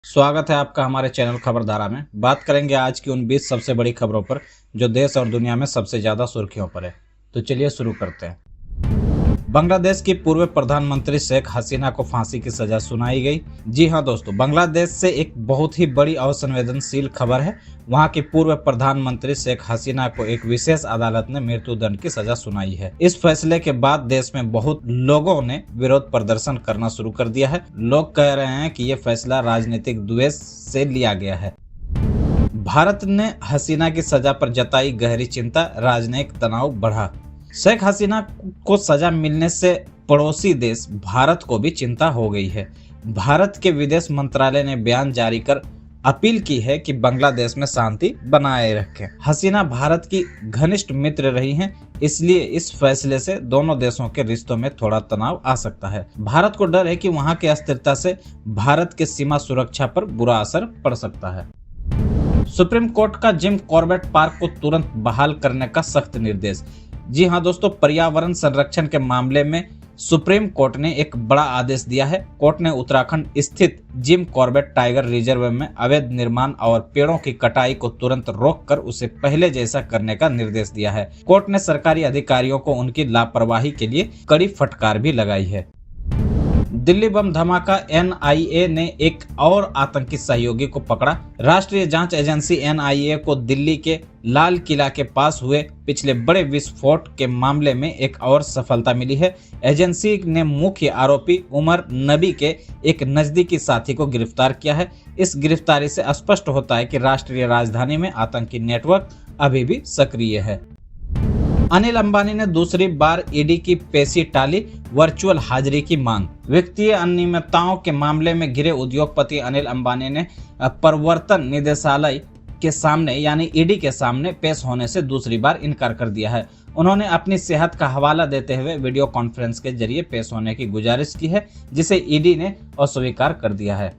स्वागत है आपका हमारे चैनल खबरधारा में। बात करेंगे आज की उन 20 सबसे बड़ी खबरों पर जो देश और दुनिया में सबसे ज्यादा सुर्खियों पर है। तो चलिए शुरू करते हैं। बांग्लादेश की पूर्व प्रधानमंत्री शेख हसीना को फांसी की सजा सुनाई गई। जी हां दोस्तों, बांग्लादेश से एक बहुत ही बड़ी और संवेदनशील खबर है। वहां की पूर्व प्रधानमंत्री शेख हसीना को एक विशेष अदालत ने मृत्युदंड की सजा सुनाई है। इस फैसले के बाद देश में बहुत लोगों ने विरोध प्रदर्शन करना शुरू कर दिया है। लोग कह रहे हैं कि यह फैसला राजनीतिक द्वेष से लिया गया है। भारत ने हसीना की सजा पर जताई गहरी चिंता, राजनयिक तनाव बढ़ा। शेख हसीना को सजा मिलने से पड़ोसी देश भारत को भी चिंता हो गई है। भारत के विदेश मंत्रालय ने बयान जारी कर अपील की है कि बांग्लादेश में शांति बनाए रखें। हसीना भारत की घनिष्ठ मित्र रही हैं, इसलिए इस फैसले से दोनों देशों के रिश्तों में थोड़ा तनाव आ सकता है। भारत को डर है कि वहां की अस्थिरता से भारत के सीमा सुरक्षा पर बुरा असर पड़ सकता है। सुप्रीम कोर्ट का जिम कॉर्बेट पार्क को तुरंत बहाल करने का सख्त निर्देश। जी हां दोस्तों, पर्यावरण संरक्षण के मामले में सुप्रीम कोर्ट ने एक बड़ा आदेश दिया है। कोर्ट ने उत्तराखंड स्थित जिम कॉर्बेट टाइगर रिजर्व में अवैध निर्माण और पेड़ों की कटाई को तुरंत रोककर उसे पहले जैसा करने का निर्देश दिया है। कोर्ट ने सरकारी अधिकारियों को उनकी लापरवाही के लिए कड़ी फटकार भी लगाई है। दिल्ली बम धमाका, एनआईए ने एक और आतंकी सहयोगी को पकड़ा। राष्ट्रीय जांच एजेंसी एनआईए को दिल्ली के लाल किला के पास हुए पिछले बड़े विस्फोट के मामले में एक और सफलता मिली है। एजेंसी ने मुख्य आरोपी उमर नबी के एक नजदीकी साथी को गिरफ्तार किया है। इस गिरफ्तारी से स्पष्ट होता है कि राष्ट्रीय राजधानी में आतंकी नेटवर्क अभी भी सक्रिय है। अनिल अंबानी ने दूसरी बार ईडी की पेशी टाली, वर्चुअल हाजिरी की मांग। वित्तीय अनियमितताओं के मामले में घिरे उद्योगपति अनिल अंबानी ने प्रवर्तन निदेशालय के सामने यानी ईडी के सामने पेश होने से दूसरी बार इनकार कर दिया है। उन्होंने अपनी सेहत का हवाला देते हुए वीडियो कॉन्फ्रेंस के जरिए पेश होने की गुजारिश की है, जिसे ईडी ने अस्वीकार कर दिया है।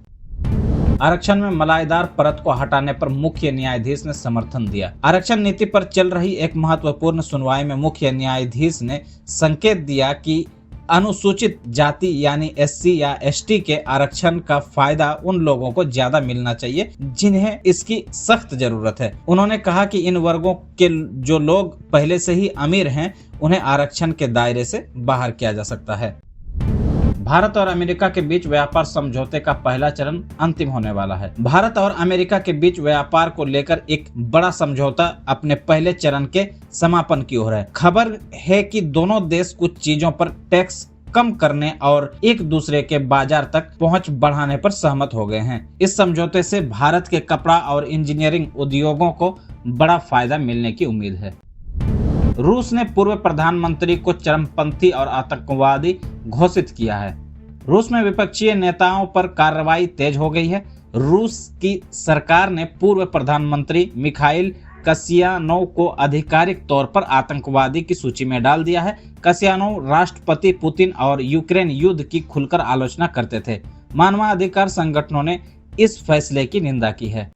आरक्षण में मलाईदार परत को हटाने पर मुख्य न्यायाधीश ने समर्थन दिया। आरक्षण नीति पर चल रही एक महत्वपूर्ण सुनवाई में मुख्य न्यायाधीश ने संकेत दिया कि अनुसूचित जाति यानी एससी या एसटी के आरक्षण का फायदा उन लोगों को ज्यादा मिलना चाहिए जिन्हें इसकी सख्त जरूरत है। उन्होंने कहा कि इन वर्गों के जो लोग पहले से ही अमीर हैं, उन्हें आरक्षण के दायरे से बाहर किया जा सकता है। भारत और अमेरिका के बीच व्यापार समझौते का पहला चरण अंतिम होने वाला है। भारत और अमेरिका के बीच व्यापार को लेकर एक बड़ा समझौता अपने पहले चरण के समापन की ओर है। खबर है कि दोनों देश कुछ चीजों पर टैक्स कम करने और एक दूसरे के बाजार तक पहुंच बढ़ाने पर सहमत हो गए हैं। इस समझौते से भारत के कपड़ा और इंजीनियरिंग उद्योगों को बड़ा फायदा मिलने की उम्मीद है। रूस ने पूर्व प्रधानमंत्री को चरमपंथी और आतंकवादी घोषित किया है। रूस में विपक्षी नेताओं पर कार्रवाई तेज हो गई है। रूस की सरकार ने पूर्व प्रधानमंत्री मिखाइल कसियानोव को आधिकारिक तौर पर आतंकवादी की सूची में डाल दिया है। कसियानोव राष्ट्रपति पुतिन और यूक्रेन युद्ध की खुलकर आलोचना करते थे। मानवाधिकार संगठनों ने इस फैसले की निंदा की है।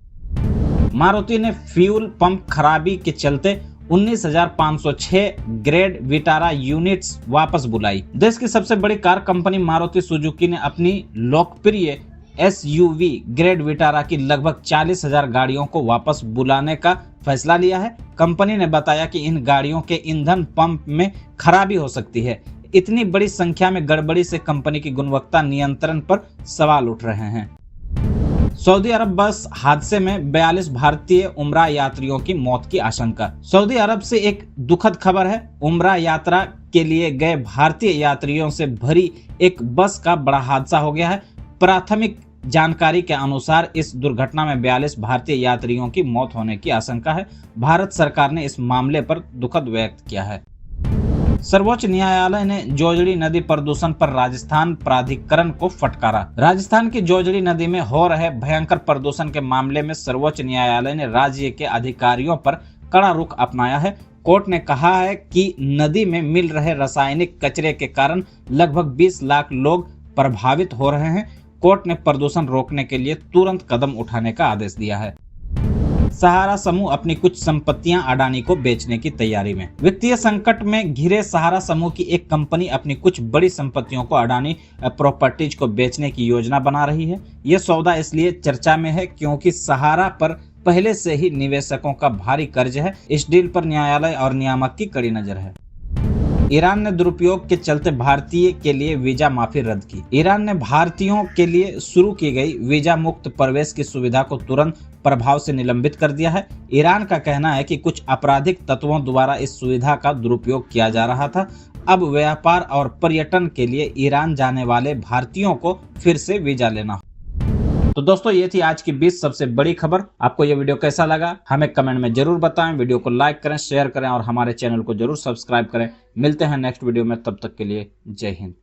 मारुति ने फ्यूल पंप खराबी के चलते 19,506 ग्रेड विटारा यूनिट्स वापस बुलाई। देश की सबसे बड़ी कार कंपनी मारुति सुजुकी ने अपनी लोकप्रिय एसयूवी ग्रेड विटारा की लगभग 40,000 गाड़ियों को वापस बुलाने का फैसला लिया है। कंपनी ने बताया कि इन गाड़ियों के ईंधन पंप में खराबी हो सकती है। इतनी बड़ी संख्या में गड़बड़ी से कंपनी की गुणवत्ता नियंत्रण पर सवाल उठ रहे हैं। सऊदी अरब बस हादसे में 42 भारतीय उम्रा यात्रियों की मौत की आशंका। सऊदी अरब से एक दुखद खबर है। उम्रा यात्रा के लिए गए भारतीय यात्रियों से भरी एक बस का बड़ा हादसा हो गया है। प्राथमिक जानकारी के अनुसार इस दुर्घटना में 42 भारतीय यात्रियों की मौत होने की आशंका है। भारत सरकार ने इस मामले पर दुखद व्यक्त किया है। सर्वोच्च न्यायालय ने जोजड़ी नदी प्रदूषण पर राजस्थान प्राधिकरण को फटकारा। राजस्थान की जोजड़ी नदी में हो रहे भयंकर प्रदूषण के मामले में सर्वोच्च न्यायालय ने राज्य के अधिकारियों पर कड़ा रुख अपनाया है। कोर्ट ने कहा है कि नदी में मिल रहे रासायनिक कचरे के कारण लगभग 20 लाख लोग प्रभावित हो रहे हैं। कोर्ट ने प्रदूषण रोकने के लिए तुरंत कदम उठाने का आदेश दिया है। सहारा समूह अपनी कुछ संपत्तियां अडानी को बेचने की तैयारी में। वित्तीय संकट में घिरे सहारा समूह की एक कंपनी अपनी कुछ बड़ी संपत्तियों को अडानी प्रॉपर्टीज को बेचने की योजना बना रही है। यह सौदा इसलिए चर्चा में है क्योंकि सहारा पर पहले से ही निवेशकों का भारी कर्ज है। इस डील पर न्यायालय और नियामक की कड़ी नजर है। ईरान ने दुरुपयोग के चलते भारतीय के लिए वीजा माफी रद्द की। ईरान ने भारतीयों के लिए शुरू की गई वीजा मुक्त प्रवेश की सुविधा को तुरंत प्रभाव से निलंबित कर दिया है। ईरान का कहना है कि कुछ आपराधिक तत्वों द्वारा इस सुविधा का दुरुपयोग किया जा रहा था। अब व्यापार और पर्यटन के लिए ईरान जाने वाले भारतीयों को फिर से वीजा लेना। तो दोस्तों, ये थी आज की 20 सबसे बड़ी खबर। आपको ये वीडियो कैसा लगा हमें कमेंट में जरूर बताएं। वीडियो को लाइक करें, शेयर करें और हमारे चैनल को जरूर सब्सक्राइब करें। मिलते हैं नेक्स्ट वीडियो में, तब तक के लिए जय हिंद।